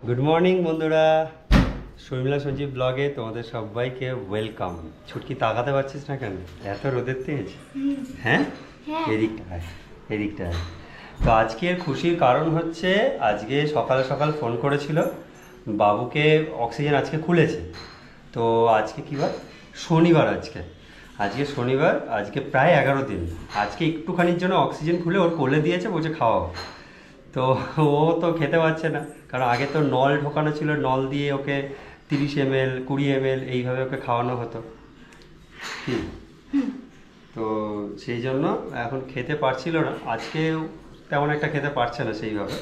Good morning বন্ধুরা, শর্মিলা সঞ্জীব ব্লগে তোমাদের সবাইকে ওয়েলকাম। ছুটকি তাকাতে পারছিস না কেন? এত রোদের তেজ। হ্যাঁ, এদিকটায় এদিকটায়। তো আজকের খুশির কারণ হচ্ছে আজকে সকাল সকাল ফোন করেছিল, বাবুকে অক্সিজেন আজকে খুলেছে। তো আজকে কী বার? শনিবার। আজকে শনিবার, আজকে প্রায় 11 দিন। আজকে একটুখানির জন্য অক্সিজেন খুলে ওর কোলে দিয়েছে, বলছে খাওয়াও। তো ও তো খেতে পারছে না, কারণ আগে তো নল ঢোকানো ছিল, নল দিয়ে ওকে 30 ml 20 ml এইভাবে ওকে খাওয়ানো হতো। তো সেই জন্য এখন খেতে পারছিল না, আজকে তেমন একটা খেতে পারছে না সেইভাবে।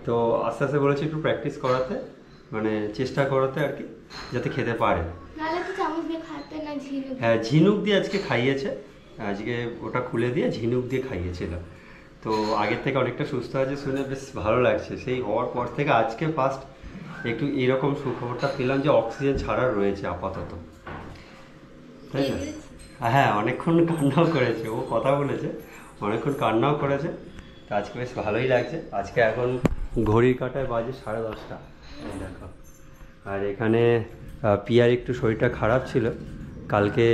তো আস্তে আস্তে বলেছি একটু প্র্যাকটিস করাতে, মানে চেষ্টা করাতে আর কি, যাতে খেতে পারে। হ্যাঁ, ঝিনুক দিয়ে আজকে খাইয়েছে। আজকে ওটা খুলে দিয়ে ঝিনুক দিয়ে খাইয়েছিল। তো আগের থেকে অনেকটা সুস্থ আছে শুনে বেশ ভালো লাগছে। সেই হওয়ার পর থেকে আজকে ফার্স্ট একটু এরকম সুখবরটা পেলাম যে অক্সিজেন ছাড়া রয়েছে আপাতত, তাই না? হ্যাঁ, অনেকক্ষণ কান্নাও করেছে, ও কথা বলেছে, অনেকক্ষণ কান্নাও করেছে। তো আজকে বেশ ভালোই লাগছে। আজকে এখন ঘড়ির কাঁটায় বাজে 10:30, দেখো। আর এখানে পিয়ার একটু শরীরটা খারাপ ছিল, কালকে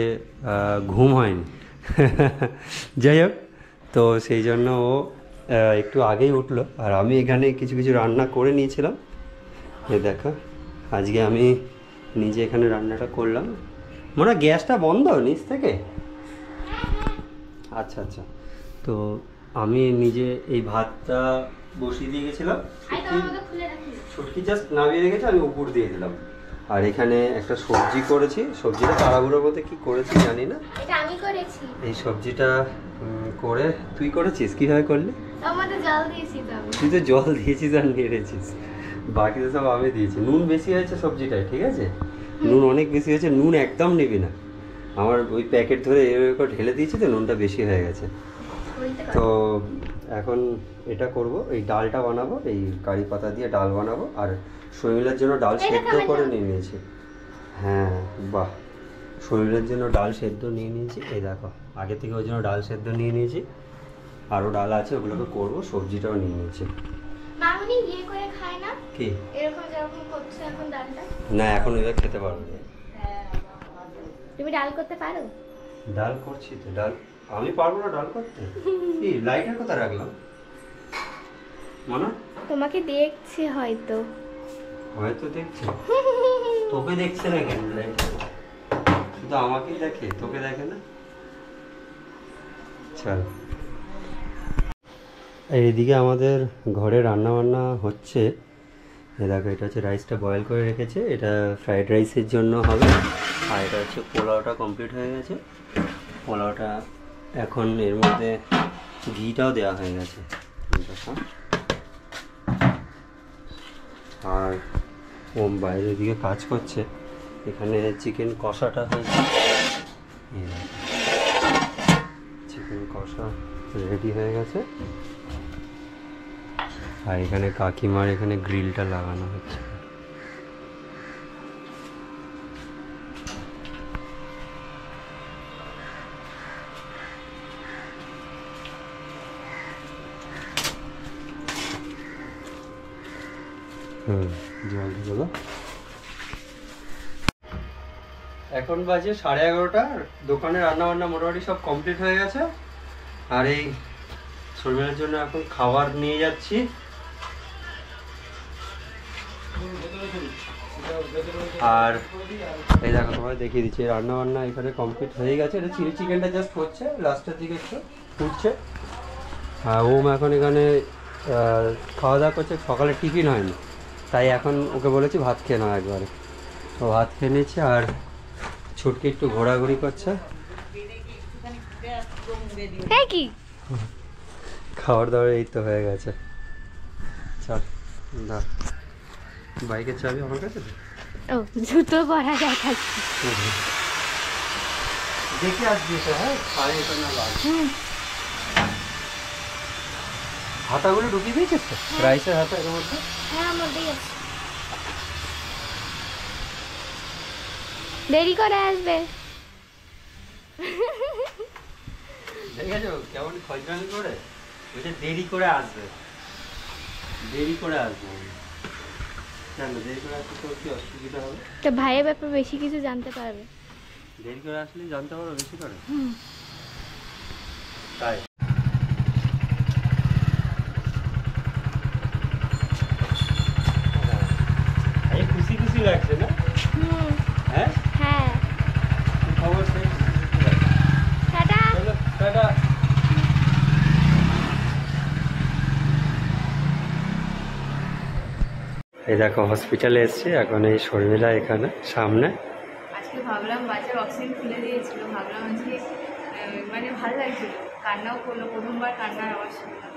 ঘুম হয়নি। যাই হোক, তো সেই জন্য ও একটু আগেই উঠলো। আর আমি এখানে কিছু কিছু রান্না করে নিয়েছিলাম। এ দেখো, আজকে আমি নিজে এখানে রান্নাটা করলাম। মনে হয় গ্যাসটা বন্ধ নিচ থেকে। আচ্ছা আচ্ছা, তো আমি নিজে এই ভাতটা বসিয়ে দিয়ে গেছিলাম, ছুটকি জাস্ট নামিয়ে রেখেছি, আমি উপর দিয়ে দিলাম। আর এখানে একটা সবজি করেছি, সবজিটা তাড়াহুড়োর মধ্যে কি করেছি জানি না, এটা আমি করেছি। এই সবজিটা করে তুই করেছিস? কিভাবে করলি? জল দিয়েছি তো। তুই তো জল দিয়েছিস আর নেড়েছিস, বাকি তো সব আমি দিয়েছি। নুন বেশি হয়েছে সবজিটায়, ঠিক আছে, নুন অনেক বেশি হয়েছে। নুন একদম নিবি না, আমার ওই প্যাকেট ধরে এরকম ঢেলে দিয়েছি তো নুনটা বেশি হয়ে গেছে। তো এখন এটা করব, এই ডালটা বানাবো, এই কারি পাতা দিয়ে ডাল বানাবো। আর শর্মিলার জন্য ডাল সেদ্ধ করে নিয়ে নিয়েছি। হ্যাঁ বাহ, শর্মিলার জন্য ডাল সেদ্ধ নিয়ে নিয়েছি। এই দেখো, আগে থেকে ওই জন্য ডাল সেদ্ধ নিয়ে নিয়েছি, আরও ডাল আছে, ওগুলোকে করবো। সবজিটাও নিয়ে নিয়েছি। মামুনি ইয়ে করে খায় না কি এরকম যেরকম করছে এখন ডালটা? না, এখন ওইভাবে খেতে পারবো না। তুমি ডাল করতে পারো? ডাল করছি তো, ডাল আমি পারবো না ডাল করতে? কি লাইটার কথা রাখলাম মনে? তোমাকে দেখছে হয়তো। হয়তো দেখছে, তোকে দেখছে না কেন? শুধু আমাকেই দেখে, তোকে দেখে না। চল, এইদিকে আমাদের ঘরে রান্না বান্না হচ্ছে। দেখো, এটা হচ্ছে রাইসটা বয়েল করে রেখেছে, এটা ফ্রাইড রাইসের জন্য হবে। আর এটা হচ্ছে পোলাওটা কমপ্লিট হয়ে গেছে। পোলাওটা এখন এর মধ্যে ঘিটাও দেওয়া হয়ে গেছে। আর ওম বাইরের দিকে কাজ করছে। এখানে চিকেন কষাটা হয়েছে, চিকেন কষা রেডি হয়ে গেছে। আর এখানে কাকিমার এখানে গ্রিলটা লাগানো হচ্ছে। জল দিলো। এখন বাজে 11:30। দোকানে রান্না বান্না মোটামুটি সব কমপ্লিট হয়ে গেছে। আর এই শর্মিলার জন্য এখন খাবার নিয়ে যাচ্ছি। আর এই দেখো, তোমায় দেখিয়ে দিচ্ছি, রান্না বান্না এখানে কমপ্লিট হয়ে গেছে। এটা চিলি চিকেনটা জাস্ট হচ্ছে, লাস্টের দিকে একটু ফুটছে। আর ওম এখন এখানে খাওয়া দাওয়া করছে, সকালে টিফিন হয়নি, তাই এখন ওকে বলেছি ভাত খেয়ে নাও একবারে। তো ভাত খেয়ে নিচ্ছে। আর ছুটকি একটু ঘোরাঘুরি করছে। খাবার দাবার এই তো হয়ে গেছে। চল দা, বাইকের চাবি আমার কাছে। ও, জুতো পরা দেখাচ্ছি, দেখে আসবি তো। হ্যাঁ, হাতাগুলো ঢুকিয়ে দিয়েছিস তো রাইসের হাতা এর মধ্যে? হ্যাঁ, মধ্যেই আছে। দেরি করে আসবে। দেখেছো কেমন খয়রানি করে, বলছে দেরি করে আসবে, দেরি করে আসবে। কেন দেরি করে আসলে তোর কি অসুবিধা হবে? তো ভাইয়ের ব্যাপারে বেশি কিছু জানতে পারবে। দেরি করে আসলে জানতে পারো বেশি করে। তাই এই খুশি খুশি লাগছে না? হ্যাঁ হ্যাঁ। কি খবর? সেই টাটা। চলো টাটা। এই দেখো হসপিটালে এসেছি এখন, এই শর্মিলা এখানে সামনে। আজকে ভাবলাম বাচ্চার অক্সিজেন খুলে দিয়েছিল, ভাবলাম আজকে মানে ভালো লাগছিল, কান্নাও করলো, প্রথমবার কান্নার আওয়াজ শুনলাম,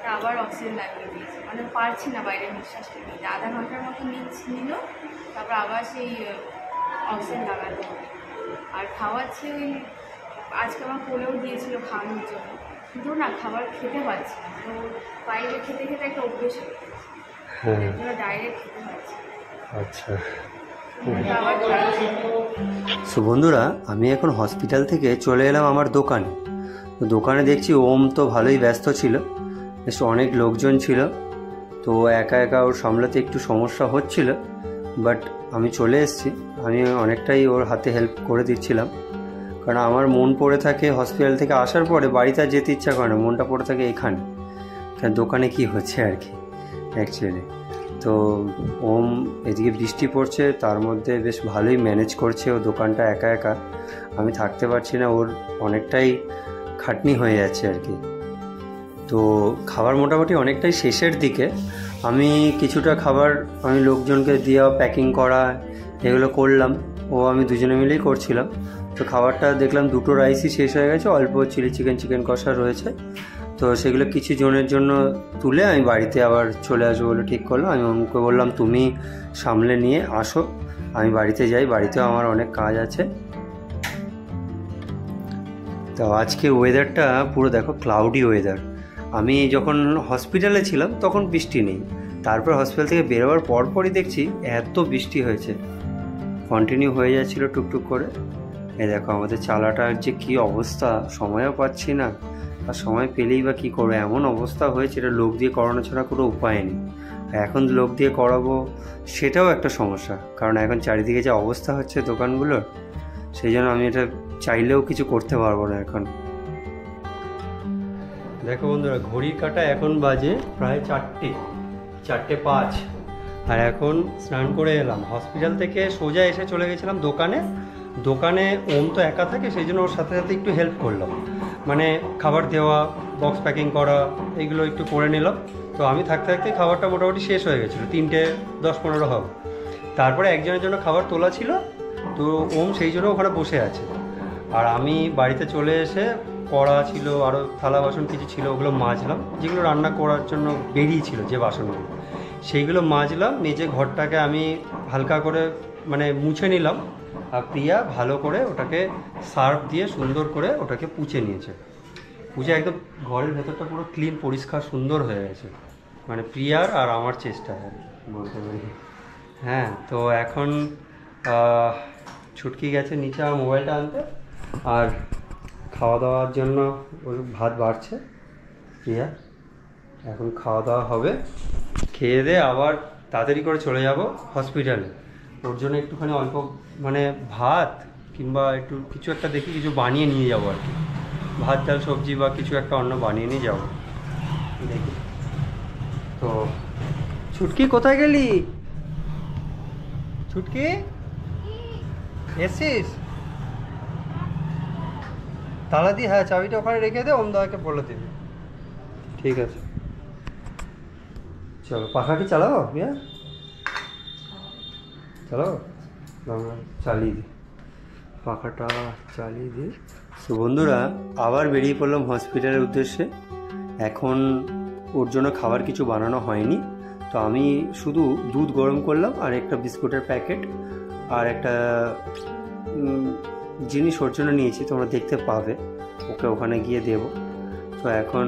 তা আবার অক্সিজেন লাগিয়ে দিয়েছে, মানে পারছি না বাইরে নিঃশ্বাসটা নিতে, আধা ঘন্টার মতো নিল, তারপর আবার সেই অক্সিজেন লাগাতে হবে। আর খাওয়াচ্ছে ওই আজকে আমার কোলেও দিয়েছিল খাওয়ানোর জন্য, কিন্তু না খাবার খেতে পারছি না, তো বাইরে খেতে খেতে একটা অভ্যেস হয়ে গেছে, ডাইরেক্ট খেতে পারছি। আচ্ছা সো বন্ধুরা, আমি এখন হসপিটাল থেকে চলে এলাম আমার দোকানে। তো দোকানে দেখছি ওম তো ভালোই ব্যস্ত ছিল, বেশ অনেক লোকজন ছিল, তো একা একা ওর সামলাতে একটু সমস্যা হচ্ছিল, বাট আমি চলে এসেছি। আমি অনেকটাই ওর হাতে হেল্প করে দিচ্ছিলাম, কারণ আমার মন পড়ে থাকে হসপিটাল থেকে আসার পরে, বাড়িতে আর যেতে ইচ্ছা করে না, মনটা পড়ে থাকে এখানে, কারণ দোকানে কি হচ্ছে আর কি অ্যাকচুয়ালি। তো ওম এদিকে বৃষ্টি পড়ছে, তার মধ্যে বেশ ভালোই ম্যানেজ করছে ও দোকানটা একা একা। আমি থাকতে পারছি না, ওর অনেকটাই খাটনি হয়ে যাচ্ছে আর কি। তো খাবার মোটামুটি অনেকটাই শেষের দিকে, আমি কিছুটা খাবার আমি লোকজনকে দেওয়া, প্যাকিং করা এগুলো করলাম, ও আমি দুজনে মিলেই করছিলাম। তো খাবারটা দেখলাম 2টো রাইসই শেষ হয়ে গেছে, অল্প চিলি চিকেন, চিকেন কষা রয়েছে, তো সেগুলো কিছু জনের জন্য তুলে আমি বাড়িতে আবার চলে আসবো বলে ঠিক করলাম। আমি ওকে বললাম তুমি সামলে নিয়ে আসো, আমি বাড়িতে যাই, বাড়িতেও আমার অনেক কাজ আছে। তো আজকে ওয়েদারটা পুরো দেখো ক্লাউডি ওয়েদার। আমি যখন হসপিটালে ছিলাম তখন বৃষ্টি নেই, তারপর হসপিটাল থেকে বেরোবার পরপরই দেখছি এত বৃষ্টি হয়েছে, কন্টিনিউ হয়ে যাচ্ছিলো টুকটুক করে। এই দেখো আমাদের চালাটার যে কী অবস্থা, সময়ও পাচ্ছি না, আর সময় পেলেই বা কী করবো, এমন অবস্থা হয়েছে, এটা লোক দিয়ে করানো ছাড়া কোনো উপায় নেই। এখন লোক দিয়ে করাবো সেটাও একটা সমস্যা, কারণ এখন চারিদিকে যে অবস্থা হচ্ছে দোকানগুলোর, সেই জন্য আমি এটা চাইলেও কিছু করতে পারবো না এখন। দেখো বন্ধুরা, ঘড়ির কাঁটা এখন বাজে প্রায় 4:05, আর এখন স্নান করে এলাম হসপিটাল থেকে, সোজা এসে চলে গেছিলাম দোকানে। ওম তো একা থাকে, সেই জন্য ওর সাথে সাথে একটু হেল্প করলাম, মানে খাবার দেওয়া, বক্স প্যাকিং করা, এইগুলো একটু করে নিলাম। তো আমি থাকতে থাকতে খাবারটা মোটামুটি শেষ হয়ে গেছিলো, 3:10-15 হবে। তারপরে একজনের জন্য খাবার তোলা ছিল, তো ওম সেই জন্য ওখানে বসে আছে। আর আমি বাড়িতে চলে এসে কড়া ছিল, আরও থালা বাসন কিছু ছিল, ওগুলো মাজলাম, যেগুলো রান্না করার জন্য বেরিয়েছিল যে বাসনগুলো, সেইগুলো মাজলাম। নিজে ঘরটাকে আমি হালকা করে মানে মুছে নিলাম, আর প্রিয়া ভালো করে ওটাকে সার্ফ দিয়ে সুন্দর করে ওটাকে পুছে নিয়েছে। পুছে একদম ঘরের ভেতরটা পুরো ক্লিন, পরিষ্কার, সুন্দর হয়ে গেছে, মানে প্রিয়ার আর আমার চেষ্টা বলতে পারি। হ্যাঁ, তো এখন ছুটকি গেছে নিচে আমার মোবাইলটা আনতে, আর খাওয়া দাওয়ার জন্য ওর ভাত বাড়ছে প্রিয়া, এখন খাওয়া দাওয়া হবে, খেয়ে দিয়ে আবার তাড়াতাড়ি করে চলে যাব হসপিটালে। ওর জন্য একটুখানি অল্প মানে ভাত কিংবা একটু কিছু একটা দেখি কিছু বানিয়ে নিয়ে যাবো আর কি, ভাত ডাল সবজি বা কিছু একটা অন্য বানিয়ে নিয়ে যাবো দেখি। তো ছুটকি কোথায় গেলি? ছুটকি এসছিস? তালা দি, হ্যাঁ চাবিটা ওখানে রেখে দে, ওম দাদাকে বলে দিবি। ঠিক আছে চলো, পাখা কি চালাও প্রিয়া? চালাও, আমরা চালিয়ে দিই, পাখাটা চালিয়ে দিই। তো বন্ধুরা, আবার বেরিয়ে পড়লাম হসপিটালের উদ্দেশ্যে। এখন ওর জন্য খাবার কিছু বানানো হয়নি, তো আমি শুধু দুধ গরম করলাম, আর একটা বিস্কুটের প্যাকেট, আর একটা জিনিস ওর জন্য নিয়েছি, তোমরা দেখতে পাবে, ওকে ওখানে গিয়ে দেব। তো এখন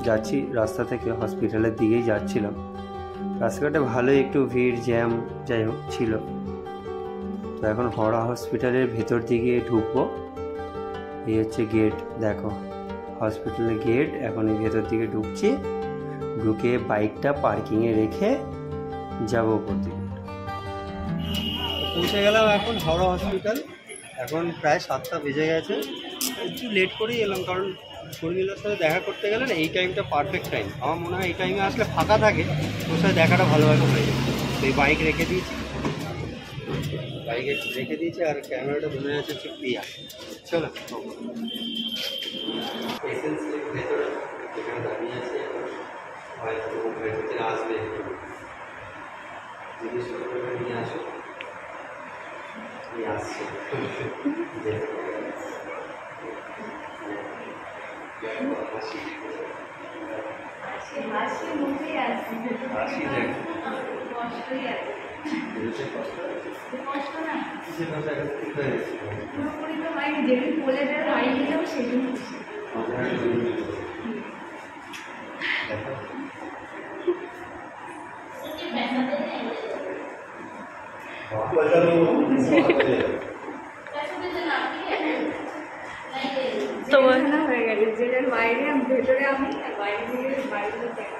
যাচ্ছি রাস্তা থেকে, হসপিটালের দিকেই যাচ্ছিলাম। রাস্তাঘাটে ভালোই একটু ভিড়, জ্যাম যাই হোক ছিল। তো এখন হাওড়া হসপিটালের ভেতর দিকে ঢুকবো, এই হচ্ছে গেট, দেখো হসপিটালের গেট। এখন এই ভেতর দিকে ঢুকছি, ঢুকে বাইকটা পার্কিংয়ে রেখে যাবো ওপর দিকে। পৌঁছে গেলাম এখন হাওড়া হসপিটাল। এখন প্রায় 7টা বেজে গেছে। একটু লেট করেই এলাম, কারণ শর্মিলার সাথে দেখা করতে গেলে না এই টাইমটা পারফেক্ট টাইম। আমার মনে হয় এই টাইমে আসলে ফাঁকা থাকে, তোর সাথে দেখাটা ভালোভাবে হয়ে যায়। তো এই বাইক রেখে দিয়েছি, আর ক্যামেরাটা ধরে আছে হচ্ছে প্রিয়া। চলো এখানে দাঁড়িয়ে আছে, হয়তো ভেতরে আসবে, জিনিসপত্র নিয়ে আসো। আসছে তোমার না হয়ে গেছে, যেটার বাইরে ভেতরে আমি আর বাইরে থেকে বাইরে দেখা।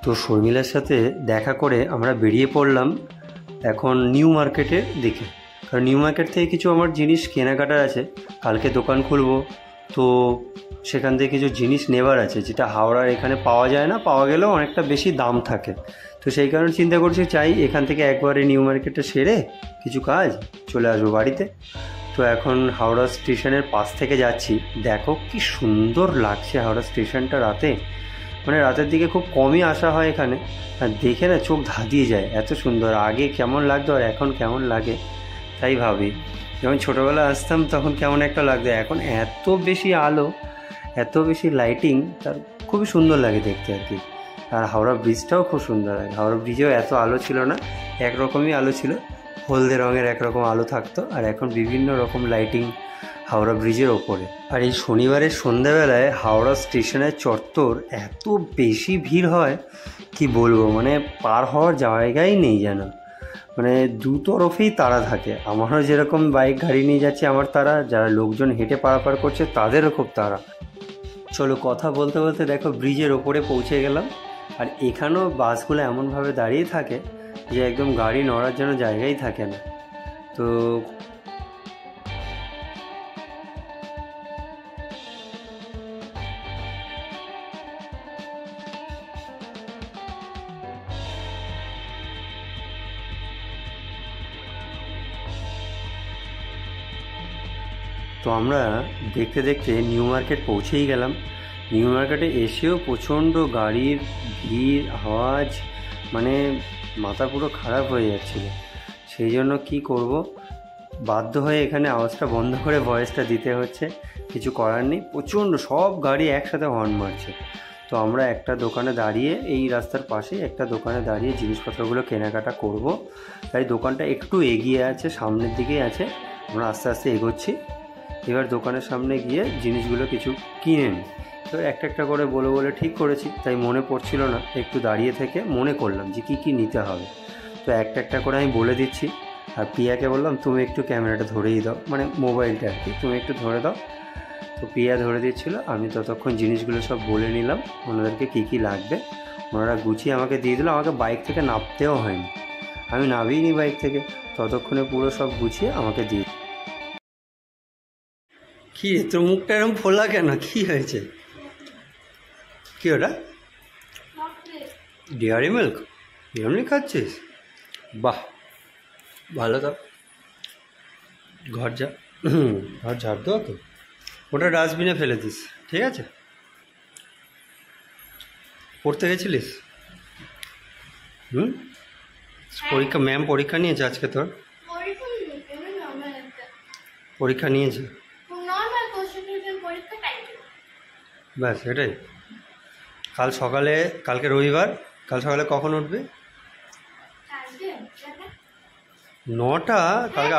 তো শর্মিলার সাথে দেখা করে আমরা বেরিয়ে পড়লাম এখন নিউ মার্কেটের দিকে। কারণ নিউ মার্কেট থেকে কিছু আমার জিনিস কেনাকাটার আছে, কালকে দোকান খুলবো, তো সেখান থেকে কিছু জিনিস নেবার আছে যেটা হাওড়ার এখানে পাওয়া যায় না, পাওয়া গেলেও অনেকটা বেশি দাম থাকে। তো সেই কারণে চিন্তা করছি চাই এখান থেকে একবারে নিউ মার্কেটে সেরে কিছু কাজ চলে আসবো বাড়িতে। তো এখন হাওড়া স্টেশনের পাশ থেকে যাচ্ছি। দেখো কি সুন্দর লাগছে হাওড়া স্টেশনটা রাতে, মানে রাতের দিকে খুব কমই আসা হয় এখানে, আর দেখে না চোখ ধাঁধিয়ে যায়, এত সুন্দর। আগে কেমন লাগতো আর এখন কেমন লাগে তাই ভাবি। যখন ছোটোবেলায় আসতাম তখন কেমন একটা লাগতো, এখন এত বেশি আলো, এত বেশি লাইটিং, তার খুবই সুন্দর লাগে দেখতে আর কি। আর হাওড়া ব্রিজটাও খুব সুন্দর লাগে। হাওড়া ব্রিজেও এত আলো ছিল না, একরকমই আলো ছিল, হলদে রঙের একরকম আলো থাকতো, আর এখন বিভিন্ন রকম লাইটিং হাওড়া ব্রিজের ওপরে। আর এই শনিবারের সন্ধ্যাবেলায় হাওড়া স্টেশনের চত্বর এত বেশি ভিড় হয় কি বলবো, মানে পার হওয়ার জায়গাই নেই যেন, মানে দু তরফেই তাড়া থাকে। আমারও যেরকম বাইক গাড়ি নিয়ে যাচ্ছে আমার তাড়া, যারা লোকজন হেঁটে পারাপার করছে তাদেরও খুব তাড়া। চলো কথা বলতে বলতে দেখো ব্রিজের ওপরে পৌঁছে গেলাম। আর এখানেও বাসগুলো এমনভাবে দাঁড়িয়ে থাকে যে একদম গাড়ি নড়ার জন্য জায়গাই থাকে না। তো আমরা দেখতে দেখতে নিউ মার্কেট পৌঁছেই গেলাম। নিউ মার্কেটে এসেও প্রচণ্ড গাড়ির ভিড়, আওয়াজ, মানে মাথা পুরো খারাপ হয়ে যাচ্ছিল। সেই জন্য কী করব, বাধ্য হয়ে এখানে আওয়াজটা বন্ধ করে ভয়েসটা দিতে হচ্ছে, কিছু করার নেই। প্রচণ্ড সব গাড়ি একসাথে হর্ন মারছে। তো আমরা একটা দোকানে দাঁড়িয়ে, এই রাস্তার পাশে একটা দোকানে দাঁড়িয়ে জিনিসপত্রগুলো কেনাকাটা করব। তাই দোকানটা একটু এগিয়ে আছে, সামনের দিকেই আছে। আমরা আস্তে আস্তে এগোচ্ছি। এবার দোকানের সামনে গিয়ে জিনিসগুলো কিছু কিনে নিই। তো একটা একটা করে বলে ঠিক করেছি, তাই মনে পড়ছিল না, একটু দাঁড়িয়ে থেকে মনে করলাম যে কী নিতে হবে। তো একটা একটা করে আমি বলে দিচ্ছি। আর প্রিয়াকে বললাম তুমি একটু ক্যামেরাটা ধরেই দাও, মানে মোবাইলটা আর কি, তুমি একটু ধরে দাও। তো প্রিয়া ধরে দিচ্ছিলো, আমি ততক্ষণ জিনিসগুলো সব বলে নিলাম ওনাদেরকে কী লাগবে। ওনারা গুছিয়ে আমাকে দিয়ে দিল, আমাকে বাইক থেকে নামতেও হয়নি, আমি নামিনি বাইক থেকে, ততক্ষণে পুরো সব গুছিয়ে আমাকে দিয়ে। কি তোর মুখটা এরকম ফোলা কেন, কি হয়েছে? কি ওটা? ডেয়ারি মিল্ক এমনি খাচ্ছিস? বাহ ভালো। তো ঘর ঝাড় দেওয়া তো, ওটা ডাস্টবিনে ফেলে দিস, ঠিক আছে? পড়তে গেছিলিস? ম্যাম পরীক্ষা নিয়েছে আজকে? তোর পরীক্ষা নিয়েছে? ব্যাস এটাই। কালকে রবিবার, কাল সকালে কখন উঠবে? 9টা? কালকে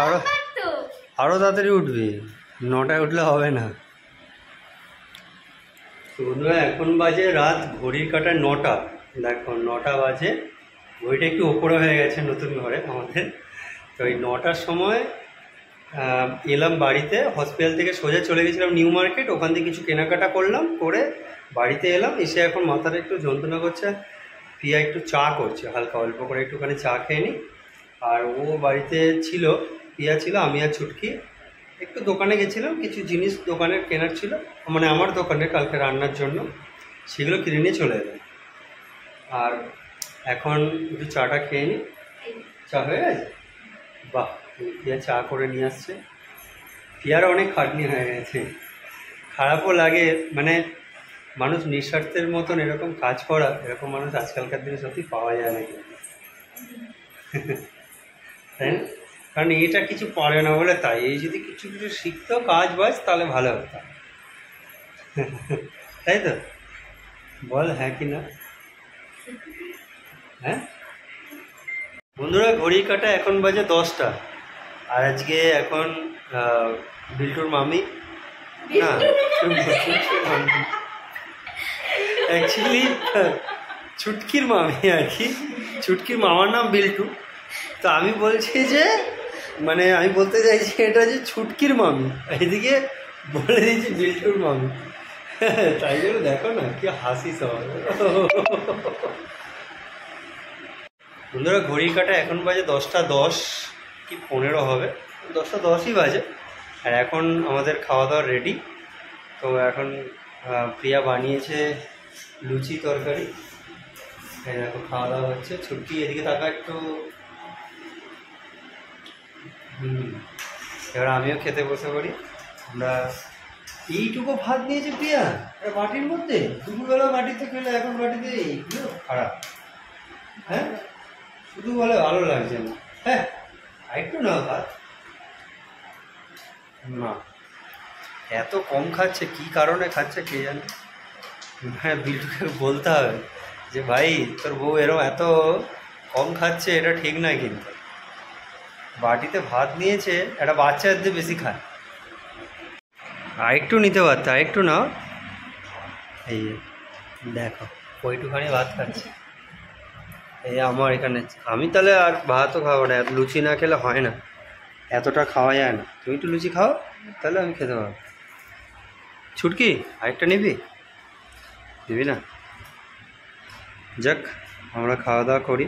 আরও তাড়াতাড়ি উঠবি, 9টায় উঠলে হবে না। বন্ধুরা এখন বাজে রাত ঘড়ির কাঁটায় 9টা। দেখো 9টা বাজে, ঘড়িটা একটু ওপরে হয়ে গেছে নতুন ঘরে আমাদের। তো এই 9টার সময় এলাম বাড়িতে, হসপিটাল থেকে সোজা চলে গেছিলাম নিউ মার্কেট, ওখান থেকে কিছু কেনাকাটা করলাম, করে বাড়িতে এলাম, এসে এখন মাথাটা একটু যন্ত্রণা করছে। প্রিয়া একটু চা করছে, হালকা অল্প করে একটুখানি চা খেয়ে নিই। আর ও বাড়িতে ছিল, প্রিয়া ছিল, আমি আর ছুটকি একটু দোকানে গেছিলাম, কিছু জিনিস দোকানের কেনার ছিল, মানে আমার দোকানে কালকে রান্নার জন্য, সেগুলো কিনে নিয়ে চলে এলাম। আর এখন একটু চাটা খেয়ে নিই। চা হয়ে গেছে? বাহ, প্রিয়া চা করে নিয়ে আসছে। প্রিয়ার অনেক খাটনি হয়ে গেছে, খারাপও লাগে, মানে মানুষ নিঃস্বার্থের মতন এরকম কাজ করা, এরকম মানুষ আজকালকার দিনে সত্যি পাওয়া যায় না কিন্তু। তাই না? কারণ এটা কিছু পারে না বলে তাই, এই যদি কিছু কিছু শিখতো কাজ বাজ তাহলে ভালো হতো। তাই তো বল, হ্যাঁ কি না? হ্যাঁ বন্ধুরা, ঘড়ি কাটা এখন বাজে 10টা। আর আজকে এখন বিল্টুর মামি, না অ্যাকচুয়ালি ছুটকির মামি আর কি, ছুটকির মামার নাম বিল্টু। তো আমি বলছি যে, মানে আমি বলতে চাইছি এটা যে ছুটকির মামি, এদিকে বলে দিয়েছি বিল্টুর মামি। তাই জন্য দেখো না কি হাসি সবাই। বন্ধুরা, ঘড়ির কাটা এখন বাজে 10টা 10 কি 15 হবে, 10টা 10ই বাজে। আর এখন আমাদের খাওয়া দাওয়া রেডি। তো এখন প্রিয়া বানিয়েছে লুচি তরকারি, এখন খাওয়া দাওয়া হচ্ছে। ছুটকি এদিকে তাকা একটু। এবার আমিও খেতে বসে পড়ি। আমরা এইটুকু ভাত নিয়েছি প্রিয়া একটা বাটির মধ্যে, দুপুরবেলা বাটিতে খেলে এখন বাটিতে এইগুলো খারাপ। হ্যাঁ শুধু বলে ভালো লাগছে না। হ্যাঁ আরেকটু না ভাত, না এত কম খাচ্ছে, কি কারণে খাচ্ছে কে জানে। হ্যাঁ বিল্টুকে বলতে হবে যে ভাই তোর বউ এরকম এত কম খাচ্ছে, এটা ঠিক নয় কিন্তু। বাটিতে ভাত নিয়েছে, একটা বাচ্চাদের বেশি খায়, আরেকটু নিতে পারতো, আরেকটু নাও। এই দেখো ওইটুখানি ভাত খাচ্ছে। এই আমার এখানে, আমি তাহলে আর ভাতও খাবো না, লুচি না খেলে হয় না, এতটা খাওয়া যায় না। তুমি একটু লুচি খাও, তাহলে আমি খেতে পারবো। ছুটকি আরেকটা নিবি? দিবি না? যাক আমরা খাওয়া দাওয়া করি।